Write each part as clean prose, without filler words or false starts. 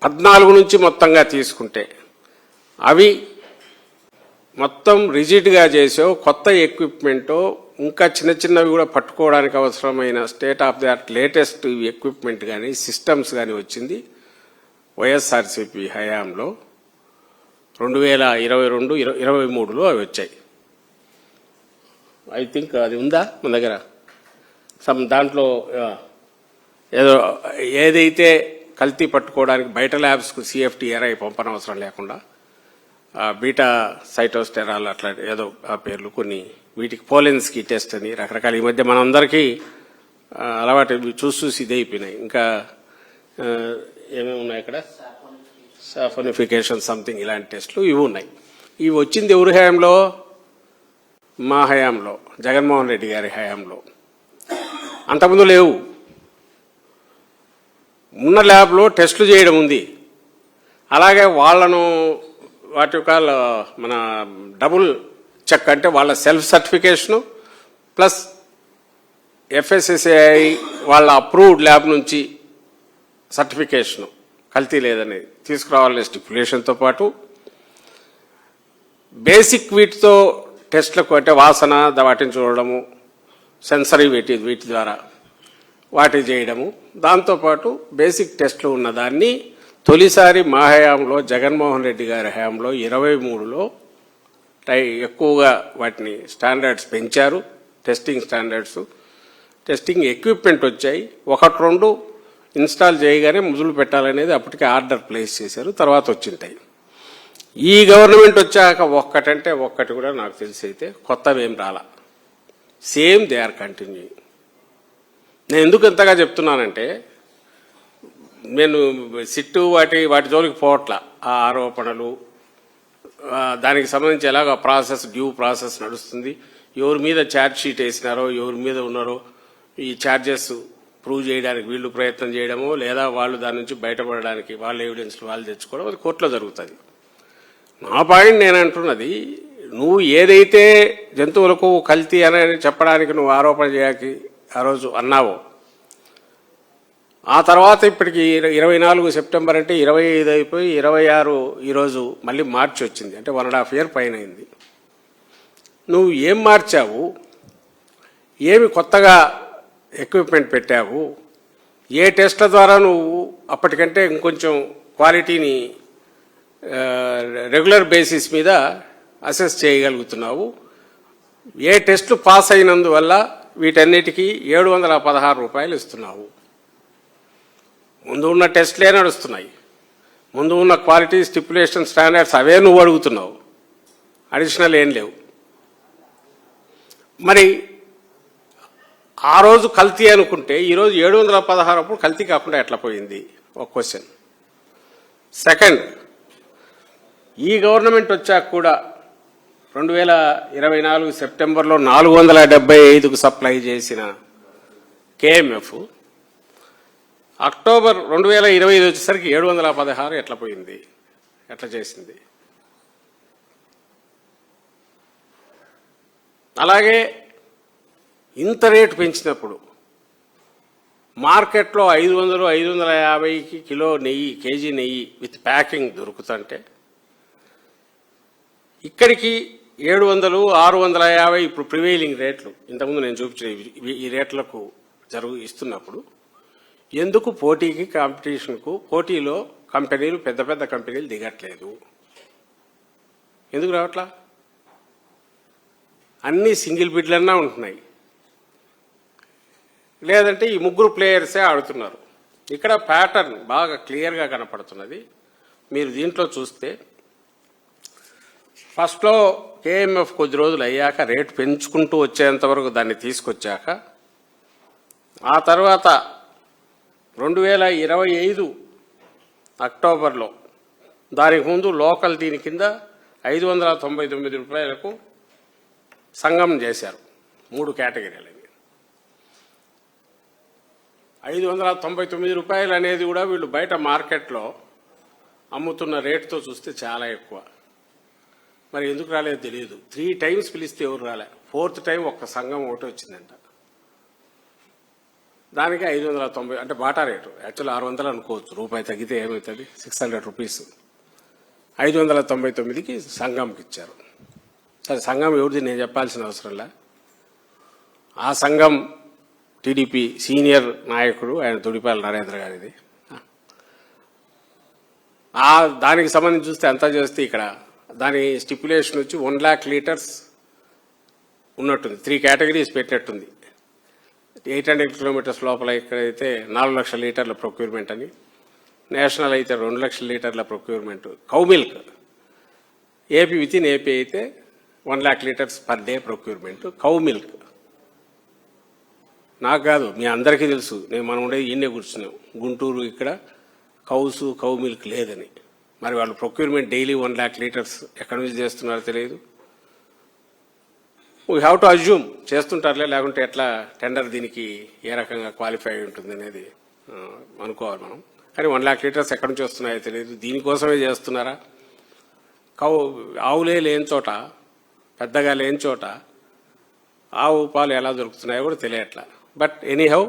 14 నుంచి మొత్తంగా తీసుకుంటే అవి మొత్తం రిజిడ్గా చేసో కొత్త ఎక్విప్మెంటో ఇంకా చిన్న చిన్నవి కూడా పట్టుకోవడానికి అవసరమైన state of the art latest equipment కానీ సిస్టమ్స్ కానీ వచ్చింది వైఎస్ఆర్సీపీ హయాంలో 2022-23లో అవి వచ్చాయి. ఐ థింక్ అది ఉందా మన దగ్గర దాంట్లో ఏదైతే కల్తీ పట్టుకోవడానికి బయట ల్యాబ్స్కు CFTRI పంపనవసరం లేకుండా బీటా సైటోస్టెరాల్ అట్లా ఏదో ఆ పేర్లు కొన్ని వీటికి పోలెన్స్కి టెస్ట్ అని రకరకాల ఈ మధ్య మనందరికీ అలవాటు చూసి ఇదే అయిపోయినాయి. ఇంకా ఏమేమి ఉన్నాయి ఇక్కడ సాఫోనిఫికేషన్ సంథింగ్ ఇలాంటి టెస్టులు ఇవి ఉన్నాయి. ఇవి వచ్చింది ఎవరి హయాంలో? మా హయాంలో, జగన్మోహన్ రెడ్డి గారి హయాంలో. అంతకుముందు లేవు. ఉన్న ల్యాబ్లో టెస్టులు చేయడం ఉంది. అలాగే వాళ్లను వాటి యొక్క మన డబుల్ చెక్ అంటే వాళ్ళ సెల్ఫ్ సర్టిఫికేషను ప్లస్ FSSAI వాళ్ళ అప్రూవ్డ్ ల్యాబ్ నుంచి సర్టిఫికేషను కల్తీ లేదని తీసుకురావాలనే స్టిపులేషన్తో పాటు బేసిక్ వీటితో టెస్టులకు అంటే వాసన వాటిని చూడడము సెన్సరీ వీటి ద్వారా వాటి చేయడము దాంతోపాటు బేసిక్ టెస్టులు ఉన్నదాన్ని తొలిసారి మా హయాంలో జగన్మోహన్ రెడ్డి గారి హయాంలో 23లో ఎక్కువగా వాటిని స్టాండర్డ్స్ పెంచారు. టెస్టింగ్ స్టాండర్డ్స్, టెస్టింగ్ ఎక్విప్మెంట్ వచ్చాయి. 1-2 ఇన్స్టాల్ చేయగానే మొదలు పెట్టాలనేది అప్పటికే ఆర్డర్ ప్లేస్ చేశారు. తర్వాత వచ్చింటాయి. ఈ గవర్నమెంట్ వచ్చాక ఒక్కటంటే ఒక్కటి కూడా నాకు తెలిసి అయితే కొత్తవేం రాలా. Same they are continuing. నేను ఎందుకు ఎంతగా చెప్తున్నానంటే నేను సిట్టు వాటి జోలికి పోవట్ల. ఆ ఆరోపణలు దానికి సంబంధించి ఎలాగ డ్యూ ప్రాసెస్ నడుస్తుంది, ఎవరి మీద ఛార్జ్ షీట్ వేసినారో ఎవరి మీద ఉన్నారో ఈ ఛార్జెస్ ప్రూవ్ చేయడానికి వీళ్ళు ప్రయత్నం చేయడమో లేదా వాళ్ళు దాని నుంచి బయటపడడానికి వాళ్ళ ఎవిడెన్స్లు వాళ్ళు తెచ్చుకోవడం అది కోర్టులో జరుగుతుంది. నా పాయింట్ నేను అంటున్నది, నువ్వు ఏదైతే జంతువులకు కల్తీ అని చెప్పడానికి నువ్వు ఆరోపణ చేయడానికి ఆ రోజు అన్నావో ఆ తర్వాత ఇప్పటికి 24 సెప్టెంబర్ అంటే 25 అయిపోయి 26 ఈరోజు మళ్ళీ మార్చి వచ్చింది. అంటే 1.5 year పైన అయింది. నువ్వు ఏం మార్చావు? ఏమి కొత్తగా ఎక్విప్మెంట్ పెట్టావు? ఏ టెస్ట్ల ద్వారా నువ్వు అప్పటికంటే ఇంకొంచెం క్వాలిటీని రెగ్యులర్ బేసిస్ మీద అసెస్ చేయగలుగుతున్నావు? ఏ టెస్టులు పాస్ అయినందువల్ల వీటన్నిటికీ 716 రూపాయలు ఇస్తున్నావు? ముందు ఉన్న టెస్ట్లే నడుస్తున్నాయి. ముందు ఉన్న క్వాలిటీ స్టిపులేషన్ స్టాండర్డ్స్ అవే నువ్వు అడుగుతున్నావు, అడిషనల్ ఏం లేవు. మరి ఆ రోజు కల్తీ అనుకుంటే ఈరోజు 716 అప్పుడు కల్తీ కాకుండా ఎట్లా పోయింది? ఒక క్వశ్చన్. సెకండ్, ఈ గవర్నమెంట్ వచ్చాక కూడా 2024 సెప్టెంబర్లో 475కు సప్లై చేసిన KMF అక్టోబర్ 2025 వచ్చేసరికి 716 ఎట్లా పోయింది? ఎట్లా చేసింది? అలాగే ఇంత రేటు పెంచినప్పుడు మార్కెట్లో 500-550కి కేజీ నెయ్యి విత్ ప్యాకింగ్ దొరుకుతుంటే ఇక్కడికి 700-650 ఇప్పుడు ప్రివైలింగ్ రేట్లు ఇంతకుముందు నేను చూపించిన ఈ రేట్లకు ఇస్తున్నప్పుడు ఎందుకు పోటీకి కాంపిటీషన్కు పోటీలో కంపెనీలు పెద్ద పెద్ద కంపెనీలు దిగట్లేదు? ఎందుకు రావట్లా? అన్ని సింగిల్ బిడ్లన్నా ఉంటున్నాయి, లేదంటే ఈ ముగ్గురు ప్లేయర్సే ఆడుతున్నారు. ఇక్కడ ప్యాటర్న్ బాగా క్లియర్గా కనపడుతున్నది. మీరు దీంట్లో చూస్తే ఫస్ట్లో KMF కొద్ది రోజులు అయ్యాక రేటు పెంచుకుంటూ వచ్చేంత వరకు దాన్ని తీసుకొచ్చాక ఆ తర్వాత 2025 అక్టోబర్లో దానికి ముందు లోకల్ దీని కింద 599 రూపాయలకు సంగమం చేశారు. 3 కేటగిరీలు. 599 రూపాయలు అనేది కూడా వీళ్ళు బయట మార్కెట్లో అమ్ముతున్న రేటుతో చూస్తే చాలా ఎక్కువ. మరి ఎందుకు రాలేదో తెలియదు. 3 times పిలిస్తే ఎవరు రాలే. 4th time ఒక్క సంఘం ఒకటి వచ్చిందంట. దానికి 590 అంటే బాటా రేటు. యాక్చువల్ 600 అనుకోవచ్చు, రూపాయి తగ్గితే ఏమవుతుంది, 600 రూపీస్. 599కి సంఘంకి ఇచ్చారు. సరే, సంఘం ఎవరిది నేను చెప్పాల్సిన అవసరంలా. ఆ సంఘం టీడీపీ సీనియర్ నాయకుడు ఆయన తుడిపాల నరేంద్ర గారిది. దానికి సంబంధించి చూస్తే అంతా చేస్తే ఇక్కడ దాని స్టిప్యులేషన్ వచ్చి 1 lakh లీటర్స్ ఉన్నట్టుంది. 3 కేటగిరీస్ పెట్టినట్టుంది. 800 కిలోమీటర్స్ లోపల ఇక్కడైతే 4 లక్షల లీటర్ల ప్రొక్యూర్మెంట్ అని, నేషనల్ అయితే 2 లక్షల లీటర్ల procurement. Cow milk AP within AP అయితే 1 lakh litres per day procurement cow milk. నాకు కాదు, మీ అందరికీ తెలుసు, మనం ఉండేది ఈయనే కూర్చున్నాం గుంటూరు. ఇక్కడ కౌ మిల్క్ లేదని. మరి వాళ్ళు ప్రొక్యూర్మెంట్ డైలీ 1 lakh లీటర్స్ ఎక్కడి నుంచి చేస్తున్నారో తెలియదు. వీ హ్యావ్ టు అజ్యూమ్ చేస్తుంటారులే, లేకుంటే ఎట్లా టెండర్ దీనికి ఏ రకంగా క్వాలిఫై ఉంటుంది అనేది అనుకోవాలి మనం. కానీ 1 lakh లీటర్స్ ఎక్కడి నుంచి వస్తున్నాయో తెలియదు. దీనికోసమే చేస్తున్నారా? ఆవులే లేని చోట, పెద్దగా లేని చోట ఆవు పాలు ఎలా దొరుకుతున్నాయో కూడా తెలియట్లా. బట్ ఎనీహౌ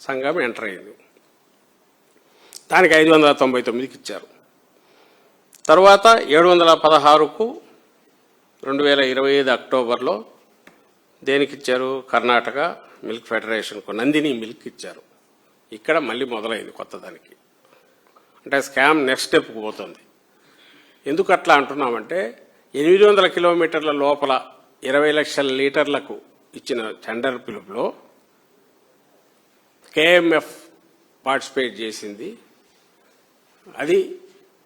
సంఘం ఎంటర్ అయింది. దానికి 599కి ఇచ్చారు. తర్వాత 716కు 2025 అక్టోబర్లో దేనికి ఇచ్చారు? కర్ణాటక మిల్క్ ఫెడరేషన్కు నందిని మిల్క్ ఇచ్చారు. ఇక్కడ మళ్ళీ మొదలైంది కొత్త దానికి. అంటే స్కామ్ నెక్స్ట్ స్టెప్కి పోతుంది. ఎందుకు అట్లా అంటున్నామంటే 800 కిలోమీటర్ల లోపల 20 లక్షల లీటర్లకు ఇచ్చిన టెండర్ పిలుపులో కేఎంఎఫ్ పార్టిసిపేట్ చేసింది. అది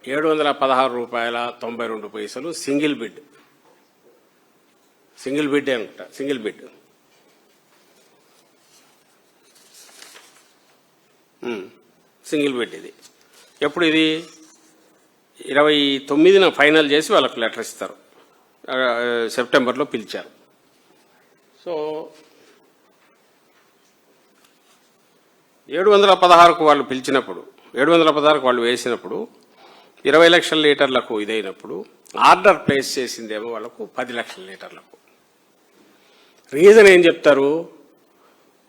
₹716.92 సింగిల్ బిడ్. సింగిల్ బిడ్ అనుకుంటా, సింగిల్ బిడ్. సింగిల్ బిడ్ ఇది. ఎప్పుడు ఇది? 29న ఫైనల్ చేసి వాళ్ళకు లెటర్ ఇస్తారు. సెప్టెంబర్లో పిలిచారు. సో 716కు వాళ్ళు పిలిచినప్పుడు, 716కు వాళ్ళు వేసినప్పుడు 20 లక్షల లీటర్లకు ఇదైనప్పుడు ఆర్డర్ ప్లేస్ చేసిందేమో వాళ్ళకు 10 లక్షల లీటర్లకు. రీజన్ ఏం చెప్తారు?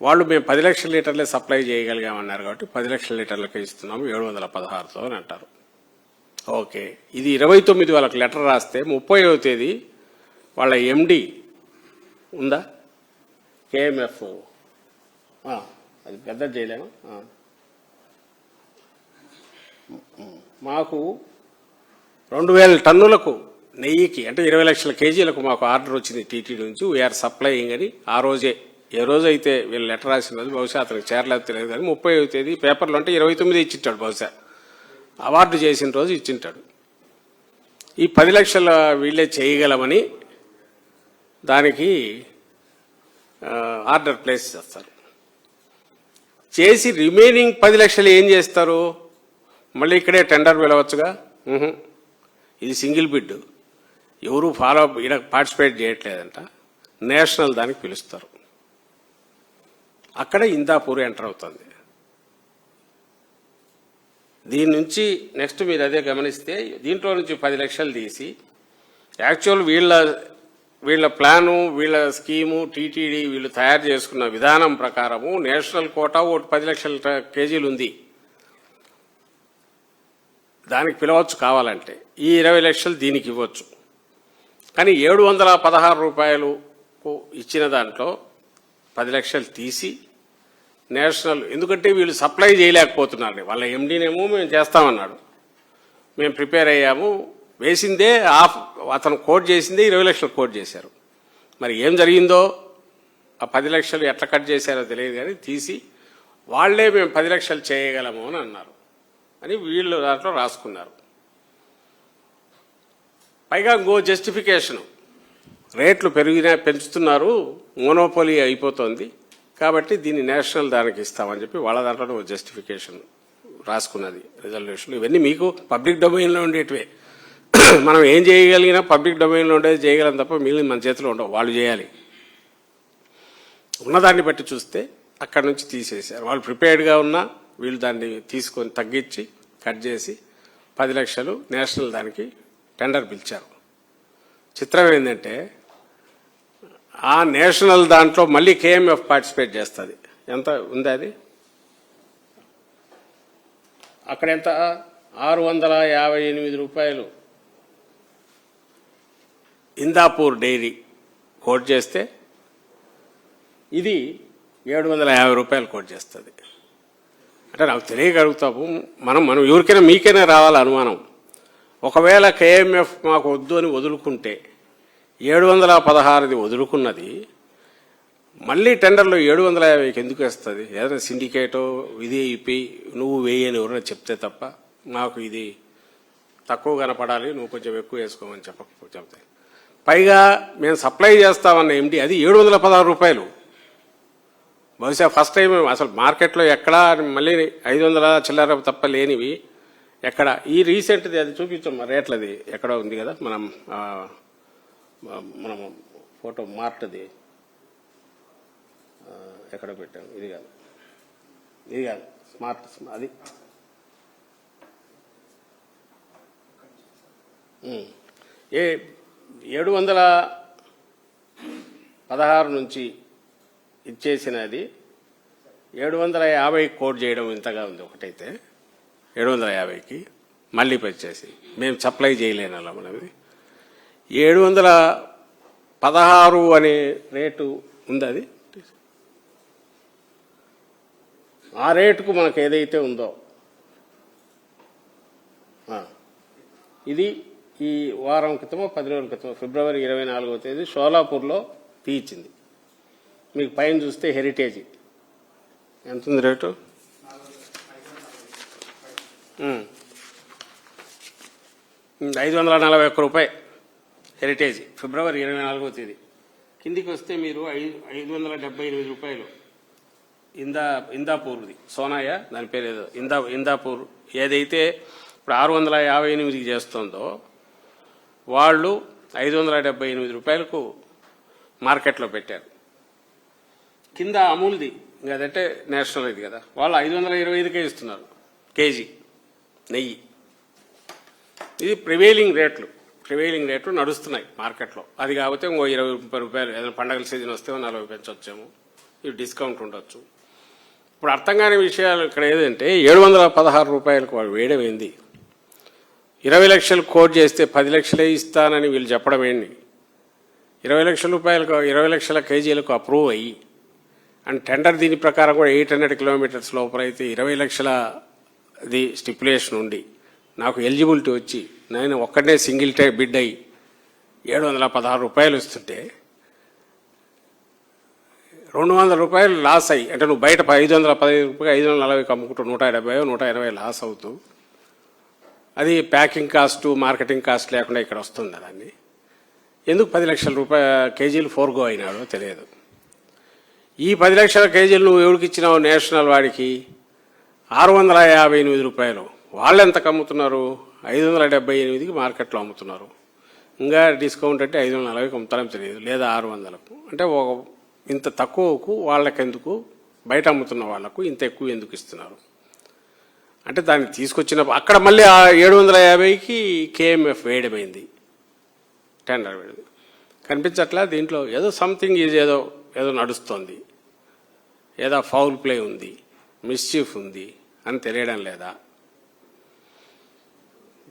వాళ్ళు మేము 10 లక్షల లీటర్లే సప్లై చేయగలిగామన్నారు కాబట్టి 10 లక్షల లీటర్లకే ఇస్తున్నాము 716తో అని అంటారు. ఓకే, ఇది 29 వాళ్ళకి లెటర్ రాస్తే 30వ తేదీ వాళ్ళ ఎండి ఉందా కేఎంఎఫ్, అది పెద్ద చేయలేము, మాకు 2000 టన్నులకు నెయ్యికి అంటే 20 లక్షల కేజీలకు మాకు ఆర్డర్ వచ్చింది టీటీడీ నుంచి, వీఆర్ సప్లయింగ్ అని. ఆ రోజే, ఏ రోజు అయితే వీళ్ళు లెటర్ రాసిన రోజు, బహుశా అతనికి చేరలేదు తెలియదు కానీ 30వ తేదీ పేపర్లో అంటే 29 ఇచ్చింటాడు, బహుశా అవార్డు చేసిన రోజు ఇచ్చింటాడు. ఈ 10 లక్షల వీళ్ళే చేయగలమని దానికి ఆర్డర్ ప్లేస్ చేస్తారు. చేసి రిమైనింగ్ 10 లక్షలు ఏం చేస్తారు? మళ్ళీ ఇక్కడే టెండర్ పిలవచ్చుగా. ఇది సింగిల్ బిడ్, ఎవరు పార్టిసిపేట్ చేయట్లేదంట. నేషనల్ దానికి పిలుస్తారు. అక్కడ ఇందాపూర్ ఎంటర్ అవుతుంది. దీని నుంచి నెక్స్ట్ మీరు అదే గమనిస్తే దీంట్లో నుంచి 10 లక్షలు తీసి యాక్చువల్ వీళ్ళ ప్లాను, వీళ్ళ స్కీము, టీటీడీ వీళ్ళు తయారు చేసుకున్న విధానం ప్రకారము నేషనల్ కోటా ఒకటి 10 లక్షల కేజీలు ఉంది. దానికి పిలవచ్చు కావాలంటే. ఈ 20 లక్షలు దీనికి ఇవ్వచ్చు. కానీ 716 రూపాయలకు ఇచ్చిన దాంట్లో 10 లక్షలు తీసి నేషనల్, ఎందుకంటే వీళ్ళు సప్లై చేయలేకపోతున్నారు. వాళ్ళ ఎండీనేమో మేము చేస్తామన్నాడు, మేము ప్రిపేర్ అయ్యాము, వేసిందే అతను కోట్ చేసిందే 20 లక్షలు కోట్ చేశారు. మరి ఏం జరిగిందో ఆ 10 లక్షలు ఎట్లా కట్ చేశారో తెలియదు కానీ తీసి వాళ్లే మేము 10 లక్షలు చేయగలము అని అన్నారు అని వీళ్ళు దాంట్లో రాసుకున్నారు. పైగా జస్టిఫికేషను, రేట్లు పెంచుతున్నారు, మోనోపోలీ అయిపోతుంది కాబట్టి దీన్ని నేషనల్ దానికి ఇస్తామని చెప్పి వాళ్ళ దాంట్లో జస్టిఫికేషన్ రాసుకున్నది రిజల్యూషన్. ఇవన్నీ మీకు పబ్లిక్ డొమైన్లో ఉండేటివే. మనం ఏం చేయగలిగినా పబ్లిక్ డొమైన్లో ఉండేది చేయగలం తప్ప మిగిలిన మన చేతిలో ఉండవు, వాళ్ళు చేయాలి. ఉన్నదాన్ని బట్టి చూస్తే అక్కడి నుంచి తీసేశారు. వాళ్ళు ప్రిపేర్డ్గా ఉన్నా వీళ్ళు దాన్ని తీసుకొని తగ్గించి కట్ చేసి 10 లక్షలు నేషనల్ దానికి టెండర్ పిలిచారు. చిత్రం ఏంటంటే ఆ నేషనల్ దాంట్లో మళ్ళీ కేఎంఎఫ్ పార్టిసిపేట్ చేస్తుంది. ఎంత ఉంది అది? అక్కడ ఎంత 658 రూపాయలు ఇందాపూర్ డైరీ కోట్ చేస్తే ఇది 750 రూపాయలు కోట్ చేస్తుంది. అంటే నాకు తెలియగలుగుతాము మనం ఎవరికైనా మీకైనా రావాలి అనుమానం. ఒకవేళ కేఎంఎఫ్ మాకు వద్దు అని వదులుకుంటే 716ది వదులుకున్నది మళ్ళీ టెండర్లో 750కి ఎందుకు వేస్తుంది? ఏదైనా సిండికేటో ఇది ఇప్పి నువ్వు వేయని ఎవరైనా చెప్తే తప్ప నాకు ఇది తక్కువ కనపడాలి, నువ్వు కొంచెం ఎక్కువ వేసుకోమని చెప్తే పైగా మేము సప్లై చేస్తామన్న ఎండి అది 716 రూపాయలు. బహుశా ఫస్ట్ టైం అసలు మార్కెట్లో ఎక్కడా మళ్ళీ 500 చిల్లర తప్ప లేనివి ఎక్కడ. ఈ రీసెంట్ది అది చూపించాం రేట్లది ఎక్కడ ఉంది కదా, మనం ఫోటో మార్ట్ది ఎక్కడ పెట్టాము. ఇది కాదు స్మార్ట్ అది 716 నుంచి ఇచ్చేసినది 750 కోడ్ చేయడం ఇంతగా ఉంది. ఒకటైతే 750కి మళ్ళీ వచ్చేసి మేము సప్లై చేయలేని అలా మనది 716 అనే రేటు ఉంది. అది ఆ రేటుకు మనకు ఏదైతే ఉందో ఇది ఈ వారం క్రితమో 10 రోజుల క్రితమో ఫిబ్రవరి 24వ తేదీ షోలాపూర్లో తీయించింది. మీకు పైన చూస్తే హెరిటేజ్ ఎంత ఉంది రేటు? 541 రూపాయి హెరిటేజ్ ఫిబ్రవరి 24వ తేదీ. కిందికి వస్తే మీరు 578 రూపాయలు ఇందాపూర్ది సోనాయ దాని పేరు ఏదో ఇందాపూర్ ఏదైతే ఇప్పుడు 658కి చేస్తుందో వాళ్ళు 578 రూపాయలకు మార్కెట్లో పెట్టారు. కింద అమూల్ది అదంటే నేషనల్ ఇది కదా, వాళ్ళు 525కే ఇస్తున్నారు కేజీ నెయ్యి. ఇది ప్రివైలింగ్ రేట్లు నడుస్తున్నాయి మార్కెట్లో. అది కాకపోతే ఇంకో 20 రూపాయలు ఏదైనా పండగల సీజన్ వస్తే 40 పెంచొచ్చేమో, ఇది డిస్కౌంట్ ఉండొచ్చు. ఇప్పుడు అర్థం కాని విషయాలు ఇక్కడ ఏదంటే 716 రూపాయలకు వాడు వేయడమైంది. 20 లక్షలు కోట్ చేస్తే 10 లక్షలే ఇస్తానని వీళ్ళు చెప్పడం ఏంటి? 20 లక్షల రూపాయలకు 20 లక్షల కేజీలకు అప్రూవ్ అయ్యి అండ్ టెండర్ దీని ప్రకారం కూడా 800 కిలోమీటర్స్ లోపలైతే 20 లక్షలది స్టిపులేషన్ ఉండి నాకు ఎలిజిబిలిటీ వచ్చి నేను ఒక్కడనే సింగిల్ బిడ్ అయ్యి 716 రూపాయలు ఇస్తుంటే 200 రూపాయలు లాస్ అయ్యి, అంటే నువ్వు బయట 515 రూపాయలు 540కి అమ్ముకుంటూ 180 లాస్ అవుతూ అది ప్యాకింగ్ కాస్టు మార్కెటింగ్ కాస్ట్ లేకుండా ఇక్కడ వస్తుంది. దాన్ని ఎందుకు 10 లక్షల కేజీలు ఫోర్గో అయినాడో తెలియదు. ఈ 10 లక్షల కేజీలు నువ్వు ఎవరికి ఇచ్చినావు? నేషనల్ వాడికి 658 రూపాయలు. వాళ్ళు ఎంతకు అమ్ముతున్నారు? 578కి మార్కెట్లో అమ్ముతున్నారు. ఇంకా డిస్కౌంట్ అంటే 540కి అమ్ముతారని తెలియదు, లేదా 600కు. అంటే ఇంత తక్కువకు వాళ్ళకెందుకు, బయట అమ్ముతున్న వాళ్లకు ఇంత ఎక్కువ ఎందుకు ఇస్తున్నారు? అంటే దాన్ని తీసుకొచ్చిన అక్కడ మళ్ళీ 750కి కేఎంఎఫ్ వేయడమైంది, టెండర్ వేయడం కనిపించట్లా. దీంట్లో ఏదో సంథింగ్ ఏదో నడుస్తోంది, ఏదో ఫౌల్ ప్లే ఉంది, మిస్చీఫ్ ఉంది అని తెలియడం లేదా?